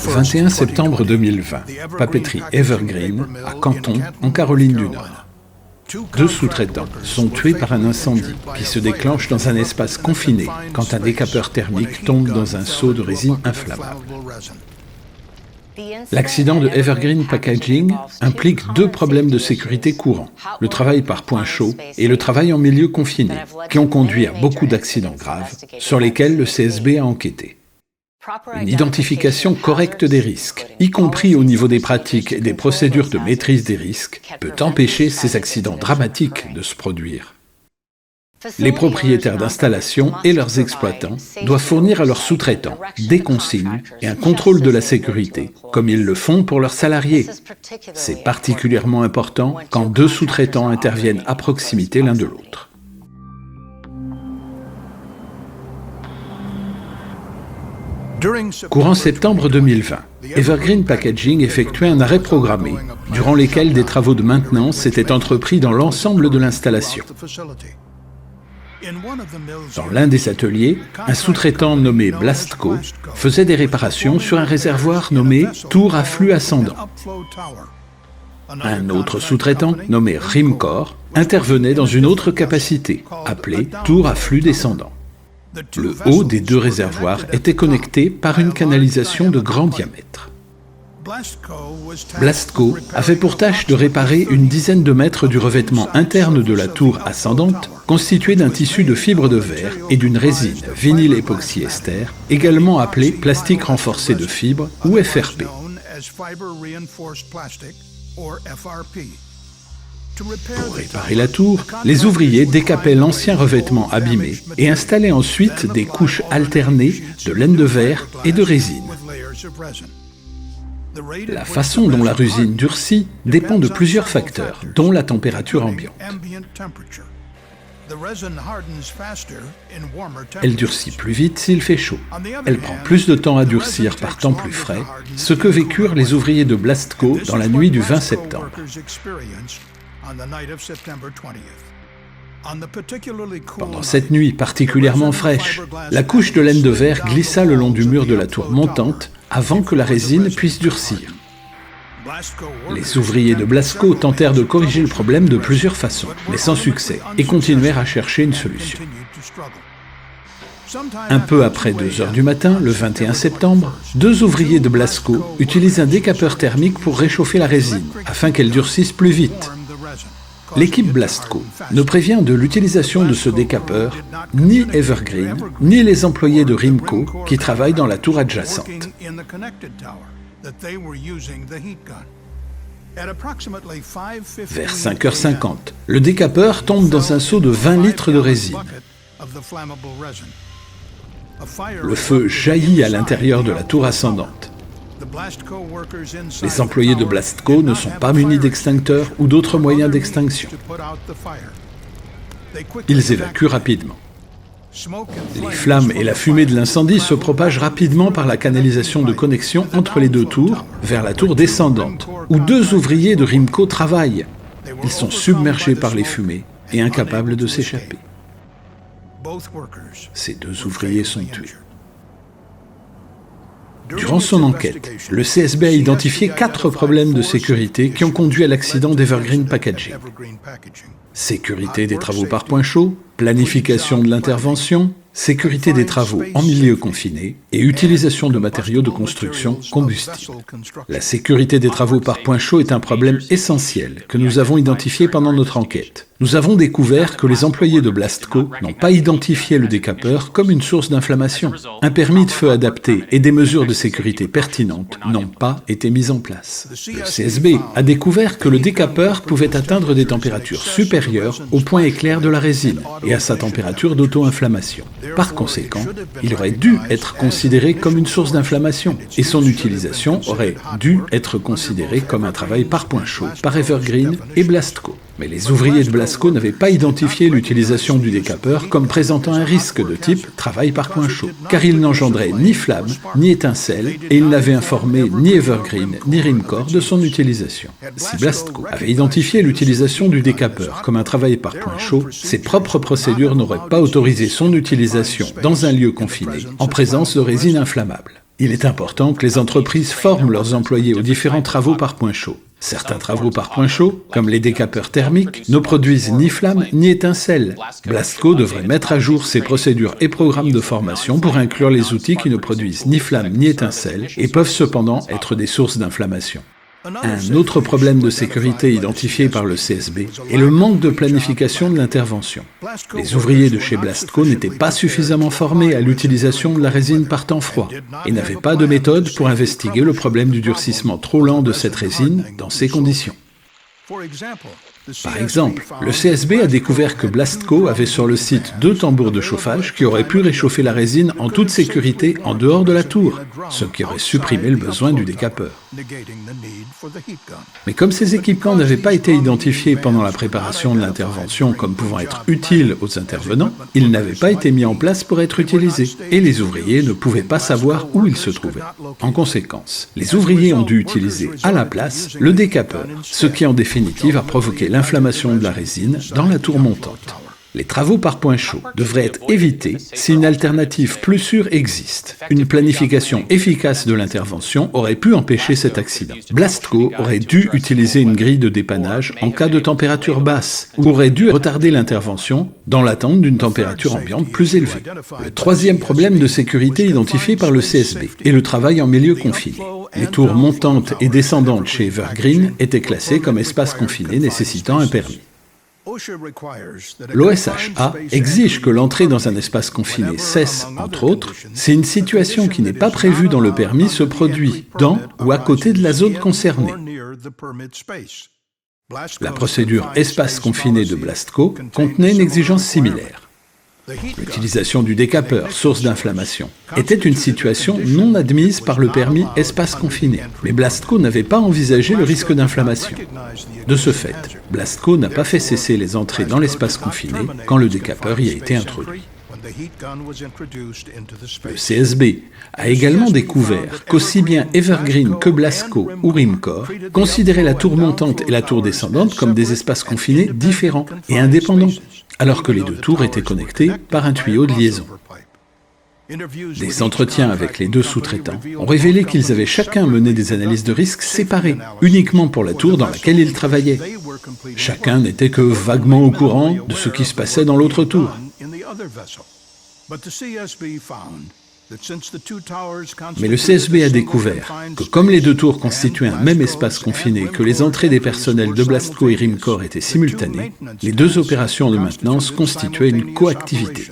21 septembre 2020, papeterie Evergreen à Canton, en Caroline du Nord. 2 sous-traitants sont tués par un incendie qui se déclenche dans un espace confiné quand un décapeur thermique tombe dans un seau de résine inflammable. L'accident de Evergreen Packaging implique 2 problèmes de sécurité courants, le travail par point chaud et le travail en milieu confiné, qui ont conduit à beaucoup d'accidents graves sur lesquels le CSB a enquêté. Une identification correcte des risques, y compris au niveau des pratiques et des procédures de maîtrise des risques, peut empêcher ces accidents dramatiques de se produire. Les propriétaires d'installations et leurs exploitants doivent fournir à leurs sous-traitants des consignes et un contrôle de la sécurité, comme ils le font pour leurs salariés. C'est particulièrement important quand 2 sous-traitants interviennent à proximité l'un de l'autre. Courant septembre 2020, Evergreen Packaging effectuait un arrêt programmé, durant lesquels des travaux de maintenance étaient entrepris dans l'ensemble de l'installation. Dans l'un des ateliers, un sous-traitant nommé Blastco faisait des réparations sur un réservoir nommé tour à flux ascendant. Un autre sous-traitant, nommé Rimcor, intervenait dans une autre capacité, appelée tour à flux descendant. Le haut des 2 réservoirs était connecté par une canalisation de grand diamètre. Blastco avait pour tâche de réparer une dizaine de mètres du revêtement interne de la tour ascendante, constitué d'un tissu de fibre de verre et d'une résine vinyle-époxy-ester, également appelée plastique renforcé de fibre ou FRP. Pour réparer la tour, les ouvriers décapaient l'ancien revêtement abîmé et installaient ensuite des couches alternées de laine de verre et de résine. La façon dont la résine durcit dépend de plusieurs facteurs, dont la température ambiante. Elle durcit plus vite s'il fait chaud. Elle prend plus de temps à durcir par temps plus frais, ce que vécurent les ouvriers de Blastco dans la nuit du 20 septembre. Pendant cette nuit particulièrement fraîche, la couche de laine de verre glissa le long du mur de la tour montante avant que la résine puisse durcir. Les ouvriers de Blastco tentèrent de corriger le problème de plusieurs façons, mais sans succès, et continuèrent à chercher une solution. Un peu après 2 heures du matin, le 21 septembre, 2 ouvriers de Blastco utilisent un décapeur thermique pour réchauffer la résine, afin qu'elle durcisse plus vite. L'équipe Blastco ne prévient de l'utilisation de ce décapeur ni Evergreen, ni les employés de Rimco qui travaillent dans la tour adjacente. Vers 5h50, le décapeur tombe dans un seau de 20 litres de résine. Le feu jaillit à l'intérieur de la tour ascendante. Les employés de Blastco ne sont pas munis d'extincteurs ou d'autres moyens d'extinction. Ils évacuent rapidement. Les flammes et la fumée de l'incendie se propagent rapidement par la canalisation de connexion entre les 2 tours vers la tour descendante, où 2 ouvriers de Rimco travaillent. Ils sont submergés par les fumées et incapables de s'échapper. Ces 2 ouvriers sont tués. Durant son enquête, le CSB a identifié 4 problèmes de sécurité qui ont conduit à l'accident d'Evergreen Packaging. Sécurité des travaux par point chaud, planification de l'intervention, sécurité des travaux en milieu confiné et utilisation de matériaux de construction combustibles. La sécurité des travaux par point chaud est un problème essentiel que nous avons identifié pendant notre enquête. Nous avons découvert que les employés de Blastco n'ont pas identifié le décapeur comme une source d'inflammation. Un permis de feu adapté et des mesures de sécurité pertinentes n'ont pas été mises en place. Le CSB a découvert que le décapeur pouvait atteindre des températures supérieures au point éclair de la résine et à sa température d'auto-inflammation. Par conséquent, il aurait dû être considéré comme une source d'inflammation et son utilisation aurait dû être considérée comme un travail par point chaud par Evergreen et Blastco. Mais les ouvriers de Blasco n'avaient pas identifié l'utilisation du décapeur comme présentant un risque de type travail par point chaud, car il n'engendrait ni flamme, ni étincelle, et il n'avait informé ni Evergreen ni Rimcor de son utilisation. Si Blasco avait identifié l'utilisation du décapeur comme un travail par point chaud, ses propres procédures n'auraient pas autorisé son utilisation dans un lieu confiné, en présence de résine inflammable. Il est important que les entreprises forment leurs employés aux différents travaux par point chaud. Certains travaux par point chaud, comme les décapeurs thermiques, ne produisent ni flamme ni étincelle. Blasco devrait mettre à jour ses procédures et programmes de formation pour inclure les outils qui ne produisent ni flamme ni étincelle et peuvent cependant être des sources d'inflammation. Un autre problème de sécurité identifié par le CSB est le manque de planification de l'intervention. Les ouvriers de chez Blasco n'étaient pas suffisamment formés à l'utilisation de la résine par temps froid et n'avaient pas de méthode pour investiguer le problème du durcissement trop lent de cette résine dans ces conditions. Par exemple, le CSB a découvert que Blasco avait sur le site 2 tambours de chauffage qui auraient pu réchauffer la résine en toute sécurité en dehors de la tour, ce qui aurait supprimé le besoin du décapeur. Mais comme ces équipements n'avaient pas été identifiés pendant la préparation de l'intervention comme pouvant être utiles aux intervenants, ils n'avaient pas été mis en place pour être utilisés, et les ouvriers ne pouvaient pas savoir où ils se trouvaient. En conséquence, les ouvriers ont dû utiliser à la place le décapeur, ce qui en définitive a provoqué l'inflammation de la résine dans la tour montante. Les travaux par point chaud devraient être évités si une alternative plus sûre existe. Une planification efficace de l'intervention aurait pu empêcher cet accident. Blasco aurait dû utiliser une grille de dépannage en cas de température basse, ou aurait dû retarder l'intervention dans l'attente d'une température ambiante plus élevée. Le troisième problème de sécurité identifié par le CSB est le travail en milieu confiné. Les tours montantes et descendantes chez Evergreen étaient classées comme espaces confinés nécessitant un permis. L'OSHA exige que l'entrée dans un espace confiné cesse, entre autres, si une situation qui n'est pas prévue dans le permis se produit dans ou à côté de la zone concernée. La procédure espace confiné de Blasco contenait une exigence similaire. L'utilisation du décapeur, source d'inflammation, était une situation non admise par le permis espace confiné. Mais Blasco n'avait pas envisagé le risque d'inflammation. De ce fait, Blasco n'a pas fait cesser les entrées dans l'espace confiné quand le décapeur y a été introduit. Le CSB a également découvert qu'aussi bien Evergreen que Blasco ou Rimcor considéraient la tour montante et la tour descendante comme des espaces confinés différents et indépendants, alors que les deux tours étaient connectées par un tuyau de liaison. Des entretiens avec les deux sous-traitants ont révélé qu'ils avaient chacun mené des analyses de risque séparées, uniquement pour la tour dans laquelle ils travaillaient. Chacun n'était que vaguement au courant de ce qui se passait dans l'autre tour. Mais le CSB a découvert que comme les deux tours constituaient un même espace confiné et que les entrées des personnels de Blasco et Rimcor étaient simultanées, les deux opérations de maintenance constituaient une coactivité.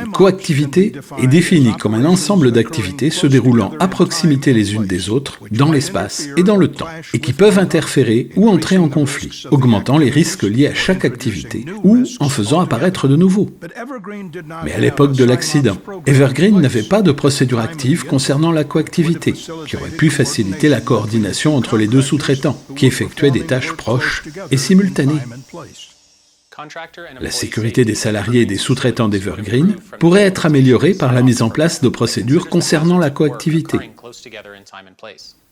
Une coactivité est définie comme un ensemble d'activités se déroulant à proximité les unes des autres, dans l'espace et dans le temps, et qui peuvent interférer ou entrer en conflit, augmentant les risques liés à chaque activité ou en faisant apparaître de nouveaux. Mais à l'époque de l'accident, Evergreen n'avait pas de procédure active concernant la coactivité, qui aurait pu faciliter la coordination entre les deux sous-traitants, qui effectuaient des tâches proches et simultanées. La sécurité des salariés et des sous-traitants d'Evergreen pourrait être améliorée par la mise en place de procédures concernant la coactivité.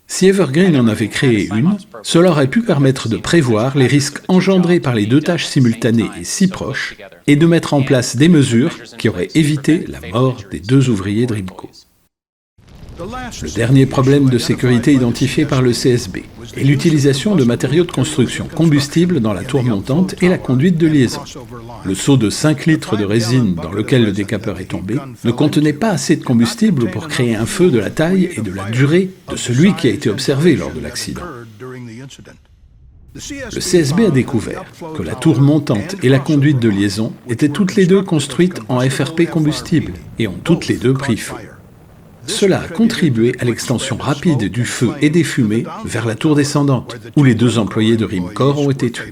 Si Evergreen en avait créé une, cela aurait pu permettre de prévoir les risques engendrés par les deux tâches simultanées et si proches, et de mettre en place des mesures qui auraient évité la mort des deux ouvriers de Rimco. Le dernier problème de sécurité identifié par le CSB est l'utilisation de matériaux de construction combustibles dans la tour montante et la conduite de liaison. Le seau de 5 litres de résine dans lequel le décapeur est tombé ne contenait pas assez de combustible pour créer un feu de la taille et de la durée de celui qui a été observé lors de l'accident. Le CSB a découvert que la tour montante et la conduite de liaison étaient toutes les deux construites en FRP combustible et ont toutes les deux pris feu. Cela a contribué à l'extension rapide du feu et des fumées vers la tour descendante, où les deux employés de Rimcor ont été tués.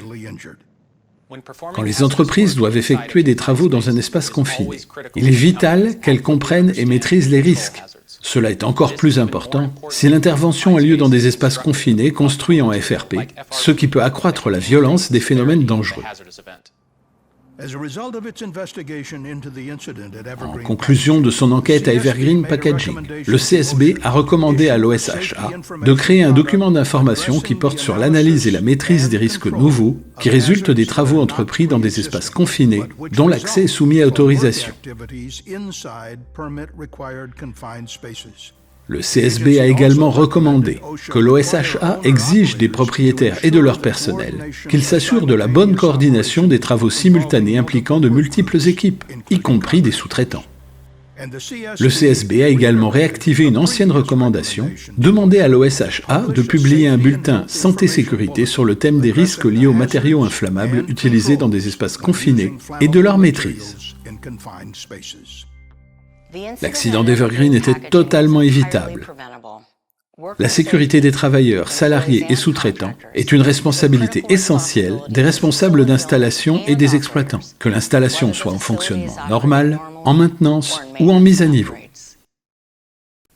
Quand les entreprises doivent effectuer des travaux dans un espace confiné, il est vital qu'elles comprennent et maîtrisent les risques. Cela est encore plus important si l'intervention a lieu dans des espaces confinés construits en FRP, ce qui peut accroître la violence des phénomènes dangereux. En conclusion de son enquête à Evergreen Packaging, le CSB a recommandé à l'OSHA de créer un document d'information qui porte sur l'analyse et la maîtrise des risques nouveaux qui résultent des travaux entrepris dans des espaces confinés dont l'accès est soumis à autorisation. Le CSB a également recommandé que l'OSHA exige des propriétaires et de leur personnel qu'ils s'assurent de la bonne coordination des travaux simultanés impliquant de multiples équipes, y compris des sous-traitants. Le CSB a également réactivé une ancienne recommandation, demandée à l'OSHA de publier un bulletin santé-sécurité sur le thème des risques liés aux matériaux inflammables utilisés dans des espaces confinés et de leur maîtrise. L'accident d'Evergreen était totalement évitable. La sécurité des travailleurs, salariés et sous-traitants est une responsabilité essentielle des responsables d'installation et des exploitants, que l'installation soit en fonctionnement normal, en maintenance ou en mise à niveau.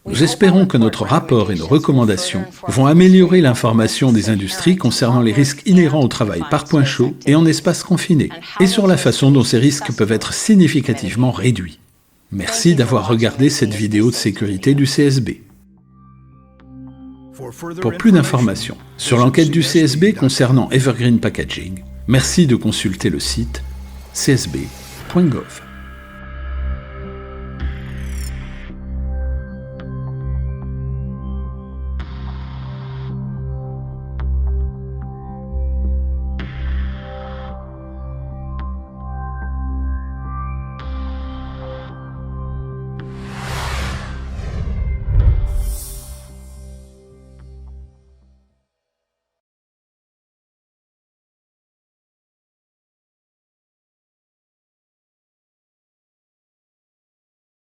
Nous espérons que notre rapport et nos recommandations vont améliorer l'information des industries concernant les risques inhérents au travail par point chaud et en espace confiné, et sur la façon dont ces risques peuvent être significativement réduits. Merci d'avoir regardé cette vidéo de sécurité du CSB. Pour plus d'informations sur l'enquête du CSB concernant Evergreen Packaging, merci de consulter le site csb.gov.